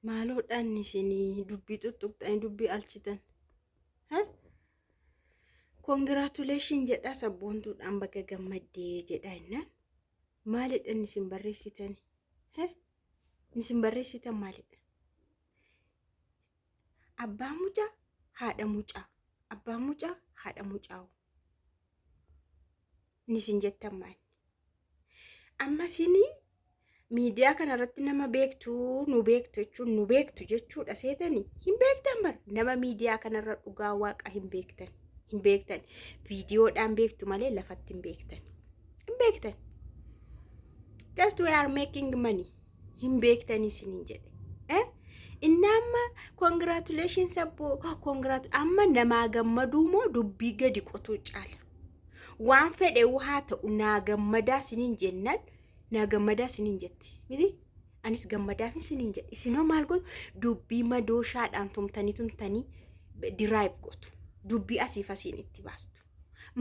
maaloodhaan isinii dubbii tuttuqxanii dubbii alchitan. Congratulations jedha sabboontuudhaan baga gammaddee jedha innaan. Maalidhaan isin barreessitan? Isin barreessitan maalidha? Abbaa mucaa haadha mucaa. Abbaa mucaa haadha mucaa. Isin jettan maali? Amma isinii miidiyaa kanarratti nama beektu nu beektu jechuudha seetanii hin beektan bar nama miidiyaa kanarra dhugaa waaqa hin beektan viidiyoodhaan beektu malee lafatti hin beektan just we are making money hin beektan isiniin jedhe innamma congratulations abbo amma namaa gammaduu moo dubbii gadi qotuu caala waan fedhe haa ta'u naa gammadaa isiniin jennan naa gammadaa isiniin jette miti anis gammadaa isiniin jedhe isinoo maal gootu dubbii madooshaadhaan tumtanii dirive gootu dubbii asiif asiin itti baastu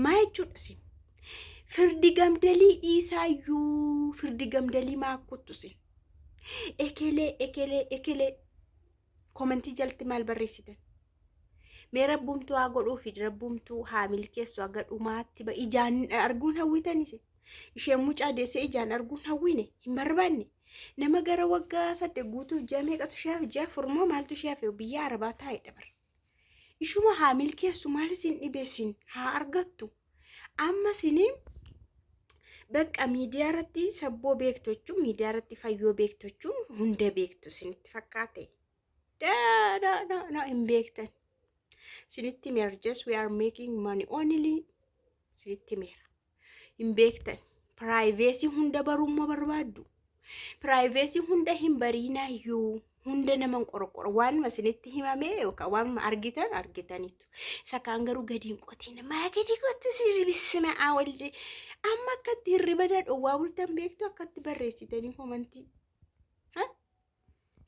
maa jechuudha isin firdi gamdalii dhiisaayyuu firdi gamdalii maakuttu isin ekelee komentii jalti maal barreessitan mee rabbumtuu haa godhuu fi rabbumtuu haa milkeessu haa gadhumaatti ijaan arguun hawwitanis isheen mucaa deessee ijaan arguun hawwine hin barbaanne nama gara waggaa 8 guutuuf jameeqatu shaafi furmoo maaltu shaafi biyya arabaa taa'e dabar ishuma haa milkeessu maal isin dhibeessin haa argattu amma isin bakka miidiyaa irratti sabboo beektochuun miidiyaa irratti fayyoo beektochuun hunda beektu isinitti fakkaate no hin beektan isinitti meera just we are making money only isinitti meera hin beektan privacy hunda barummaa barbaaddu privacy hunda hin bariinaayyuu hunda naman qorqora waan isinitti himame yookaan waan argitanitu sakaan garuu gadi hin qotiin maa gadi qotti sirrisima awalde amma akkatti hirriba dhowwaa bultan beektu akkatti barreessitanii komentii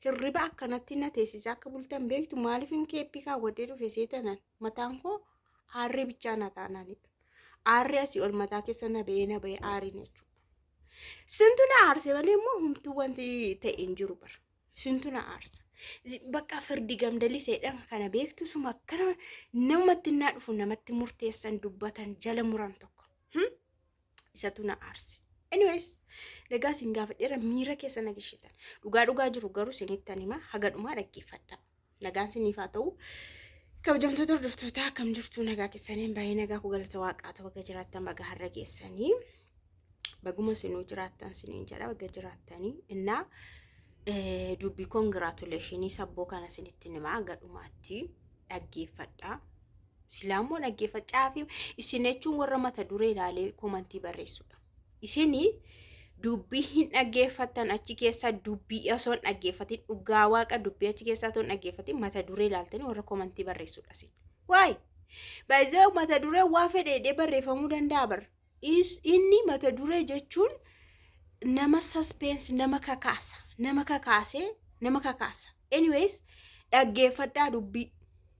hirriba akkanatti na teessisa akka bultan beektu maaliif hin keeppii kaawwadee dhufe seetanan mataan koo aarree bichaa na taananidha aarree asii ol mataa keessa na ba'ee aariin jechuudha sintu na aarse malee immoo humtuu wanti ta'e hin jiru bara sintu na aarsa bakka firdi gamdalii seedhaan kana beektu suma akkana namatti naa dhufu namatti murteessan dubbatan jala muran tokko isatu na aarse anyways lagaa sin gaafadheera miira keessa nagishitan dhugaa jiru garuu sinittan hima haga dhumaa dhaggeeffadha nagaan siniif haa ta'u kabajamtoota hordoftoota akkam jirtu nagaa keessaniin baay'ee nagaa ku galata waaqaa ta'u baga jiraattan baga har'a geessanii baguma sinuu jiraattan siniin jedha baga jiraattanii innaa dubbii congratulations sabboo kana sinitti hima haga dhumaatti dhaggeeffadha silaamoo dhaggeeffachaa fi isin jechuun warra mata duree ilaalee komentii barreessudha isinii dubbii hin dhaggeeffattan achi keessa dubbii osoo hin dhaggeeffatin dhugaa waaqa dubbii achi keessa osoo hin dhaggeeffatin mata duree ilaaltanii warra komentii barreessudha isin waay baay'ee mata duree waa fedheedhee barreeffamuu danda'a bar inni mata duree jechuun nama suspense nama kakaasa anyways dhaggeeffadhaa dubbii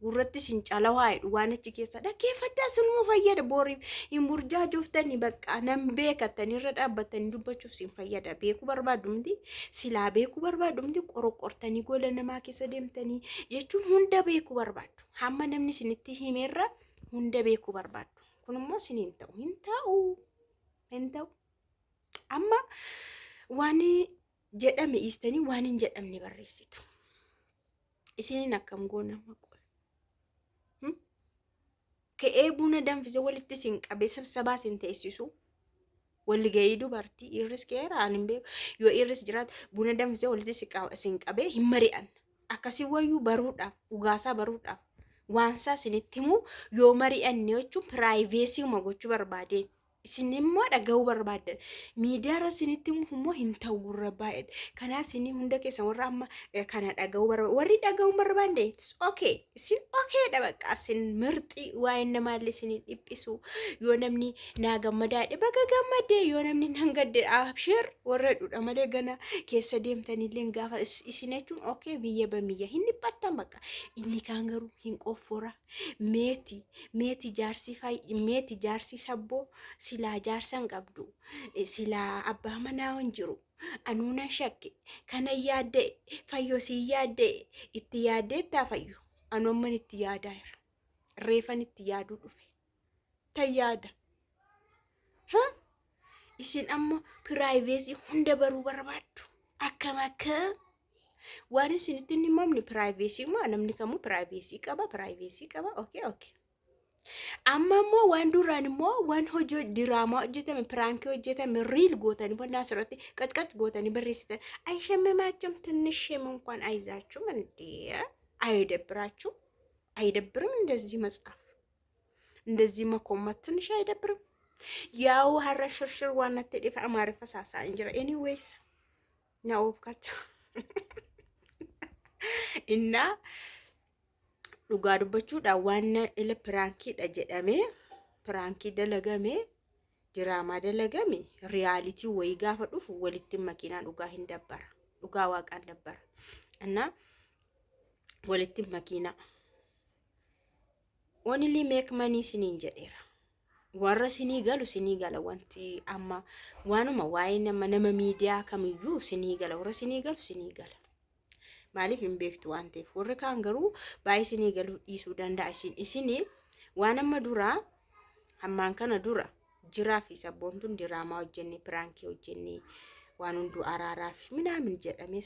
gurratti sin cala waa'ee waan achi keessa dhaggeeffadhaa sinuma fayyada booriif hin burjaajuuftanii bakka nam beekatanii irra dhaabbatanii dubbachuuf sin fayyada beekuu barbaadumti silaa beekuu barbaadumti qorqortanii gola namaa keessa deemtanii jechuun hunda beekuu barbaaddu hamma namni sinitti himeerra hunda beekuu barbaaddu kun immoo sin hin ta'u amma waan jedhame istanii waan hin jedhamne barreessitu isiniin akkam goonama ka'ee buna danfise walitti sin qabee sabsabaa sin teessisu walli ga'ii dubartii irris keera anin beeku yoo irris jiraatu buna danfise walitti sin qabee hin mari'an akkasii wayyuu baruudhaaf dhugaasaa baruudhaaf waansaa sinitti himu yoo mari'anne jechuun privacy uma gochuu barbaadeen isin immoo dhaga'uu barbaadan miidiyaa irra sinitti himu immoo hin ta'u gurra baay'ate kanaaf isin hunda keessa warra amma kana dhaga'uu barbaadu warri dhaga'uu barbaadde okay isin okay dha bakka isin mirxii waa'ee namaallee isin dhiphisu yoo namni naa gammadaadhe baga gammadee yoo namni nan gadde abshir warra dhudha malee gana keessa deemtanillee gaafa isin jechuun okay biyya bamiyya hin dhiphattan bakka inni kaan garuu hin qoffora meeti jaarsi sabboo silaa jaarsan qabdu silaa abbaa manaa hin jiru anuuna shakke kana yaadde fayyoo si yaadde itti yaadde taa fayyo anu amman itti yaadaa jira reefan itti yaaduu dhufe tayyaada ha isin amma privacy hunda baruu barbaaddu akka waan isin itti himamni privacy ma namni kamuu privacy qaba okay amma immoo waan duraan immoo waan hojii diraamaa hojjetame pirankii hojjetame riil gootanii bonna asirratti qaccaq gootanii barreessitan አይሸመማችሁም ትንሽም እንኳን አይዛችሁም እንዴ አይደብርም እንደዚህ መጽሐፍ እንደዚህ መኮመት ትንሽ አይደብርም ያው ሀረሽርሽር ዋናት ተዲፍ አማሪ ፈሳሳ እንጀራ ኤኒዌይስ ናው ኦፍካቻ እና dhugaa dubbachuudha waan ila piraankiidha jedhamee pirankii dalagame diraamaa dalagame riyaalitii wayii gaafa dhufu walitti makiinaan dhugaa hin dabbara dhugaa waaqaan dabbara anna walitti makiina only make money siniin jedheera warra sinii gala wanti amma waanuma waa'ee nama miidiyaa kamiyyuu sinii gala warra sinii galu maaliif hin beektu waan ta'eef warri kaan garuu baay'ee isinii galuu dhiisuu danda'a isinii waan amma dura hammaan kana dura jiraa fi sabboontuun diraamaa hojjenne pirankii hojjenne waan hunduu araaraa fi midhaamin jedhamee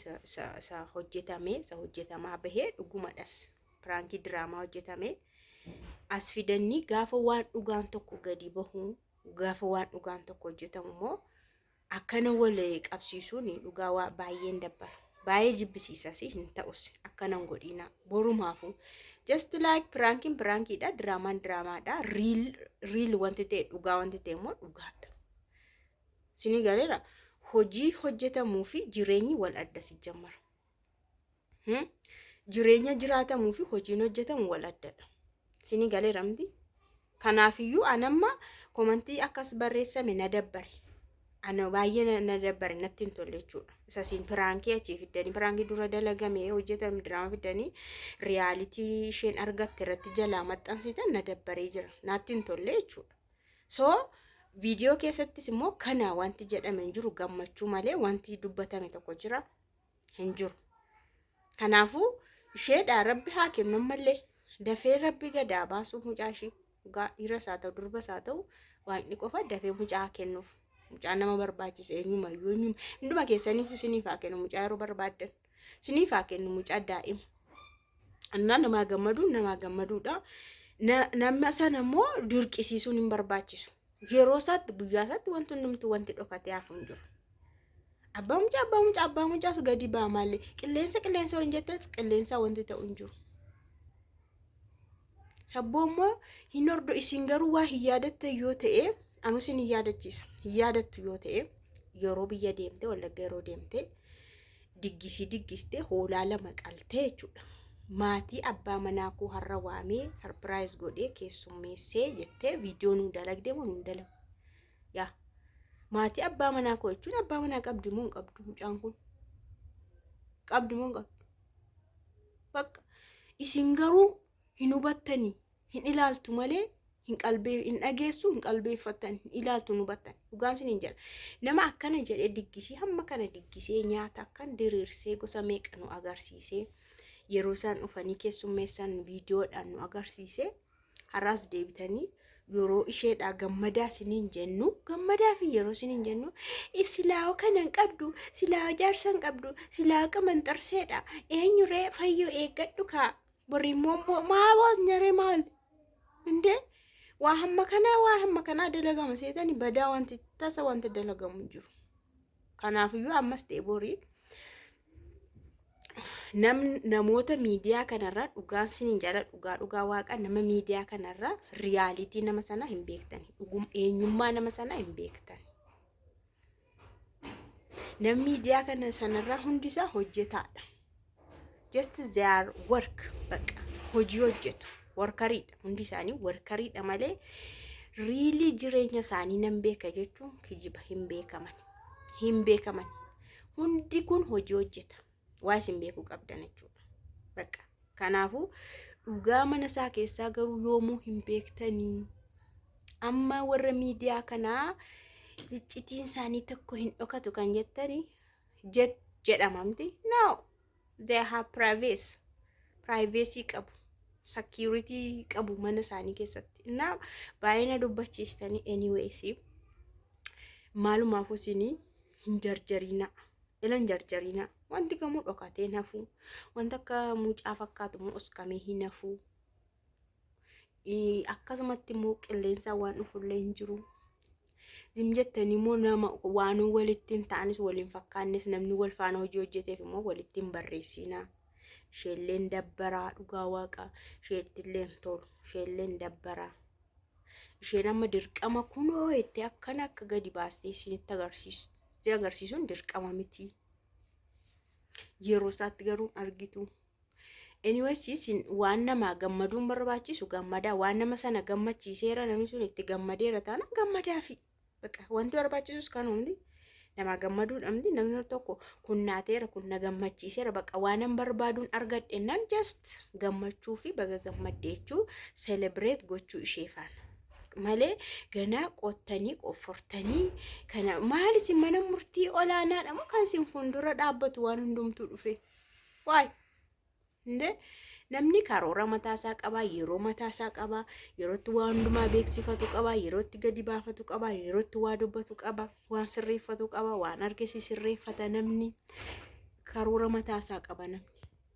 sa hojjetamaa bahee dhugumadhas pirankii diraamaa hojjetame as fidanii gaafa waan dhugaan tokko gadi bahu gaafa waan dhugaan tokko hojjetamu immoo akkana wal qabsiisuun dhugaa baay'een dabbara baay'ee jibbisiisasi hin ta'us akkanan godhina borumaafu just like prankiidha dramaadha real wanti ta'e dhugaa wanti ta'e immoo dhugaadha sini galeera hojii hojjetamuu fi jireenyi wal adda si jammara jireenya jiraatamuu fi hojiin hojjetamu wal addadha sini galeera miti kanaafiyyuu anamma komantii akkas barreessame na dabbare ana baay'ee na dabbare natti hin tolle jechuudha isaasiin pirankii achi fidanii pirankii dura dalagame hojjetame diraama fidanii riyaalitii isheen argatte irratti jalaa maxxansitan na dabbaree jira natti hin tolle jechuudha so viidiyoo keessattis immoo kana wanti jedhame hin jiru gammachuu malee wanti dubbatame tokko jira hin jiru kanaafuu isheedha rabbi haa kennu mallee dafee rabbi gadaa baasuu mucaashii dhiira isaa ta'u durba isaa ta'u waaqni qofa dafee mucaa kennuuf mucaa nama barbaachisa eenyumayyuu hunduma keessaniif isiniif haa kennu mucaa yeroo barbaaddan isiniif haa kennu mucaa daa'ima annaa nama gammaduudha nama sana immoo dirqisiisuun hin barbaachisu yeroo isaatti guyyaa isaatti wanti hundumtu wanti dhokatee hafu hin jiru abbaa mucaas gadi baa malee qilleensa waliin jettas qilleensa wanti ta'u hin jiru sabboommoo hin ordo isin garuu waa hin yaadatte yoo ta'e anu isin hin yaadachiisa hin yaadattu yoo ta'e yeroo biyya deemte wallagga yeroo deemte diggistee hoolaa lama qaltee jechuudha maatii abbaa manaa koo har'a waamee sarpiraayiz godhee keessummeessee jettee viidiyoo nu dalagdee moo nu dalagu yaa maatii abbaa manaa koo jechuun abbaa manaa qabdi moo hin qabdu mucaan kun qabdi moo hin qabdu bakka isin garuu hin hubattanii hin ilaaltu malee hin dhageessu hin qalbeeffatan hin ilaaltu nu battan dhugaan sin hin jedha nama akkana jedhee diggisii hamma kana diggisee nyaata akkan diriirsee gosa meeqa nu agarsiisee yeroo isaan dhufanii keessummeessan viidiyoodhaan nu agarsiisee har'as deebitanii yeroo isheedhaa gammadaa siniin jennu gammadaa fi yeroo siniin jennu silaa kanan qabdu silaa jaarsan qabdu silaa qamanxarseedha eenyuree fayyoo eeggadhu kaa borimmoo maaboos nyaree maal inde waa hamma kana dalagama seetani badaa wanti tasa wanti dalagamu jiru kanaafiyyuu ammas ta'e borii namoota miidiyaa kanarraa dhugaan siniin jala dhugaa waaqa nama miidiyaa kanarraa riyaalitii nama sana hin beektan eenyummaa nama sana hin beektan nama miidiyaa kana sanarraa hundisaa hojjetaadha just their work baqa hojii hojjetu workariidha hundi isaanii workariidha malee riilii jireenya isaanii nan beeka jechuun kijiba hin beekaman hundi kun hojii hojjeta waa isin beekuu qabdan jechuudha baqa kanaafuu dhugaa mana isaa keessaa garuu yoomuu hin beektanii amma warra miidiyaa kanaa iccitiin isaanii tokko hin dhokatu kan jettanii jedhamamti. No, they have privacy qabu. Security qabu mana isaanii keessatti. Now baay'ina dubbachiistanii anyways maalumaaf isinii hin jarjarina. Ilan jarjarina. Wanti kamuu dhokatee nafu. Wanta akka mucaa fakkaatu immoo oskamee hin nafu. Akkasumatti immoo qilleensa waan dhufullee hin jiru. Zim jettanii immoo nama waan walittiin ta'anis waliin fakkaannes namni wal faana hojii hojjeteef immoo walittiin barreessina. Sheelleen dabbaraa dhugaa waaqa. Sheettilleen tolu. Sheelleen dabbaraa. Isheen amma dirqama kunoo itti akkana akka gadi baastee isinitti agarsiisuun dirqama miti. Yeroo isaatti garuu argitu. Anyways isin waan nama gammaduun barbaachisu gammadaa. Waan nama sana gammachiiseera namni sun itti gammadeera taana gammadaafi. Baqa wanti barbaachisus kanuumti. Nama gammaduu dhabdi namni tokko kun naateera kun na gammachiiseera baqa waanan barbaaduun argadhennaan just gammachuu fi baga gammaddeechuu celebrate gochuu isheefaan. Malee ganaa qottanii qoffortanii kana maal isin mana murtii olaanaadha moo kan isin fuuldura dhaabbatu waan hundumtuu dhufe. Waay inde namni karoora mataasaa qaba, yeroo mataasaa qaba, yerootti waan hundumaa beeksifatu qaba, yerootti gadi baafatu qaba, yerootti waa dubbatu qaba, waan sirreeffatu qaba, waan argisiis sirreeffata namni karoora mataasaa qaba namni.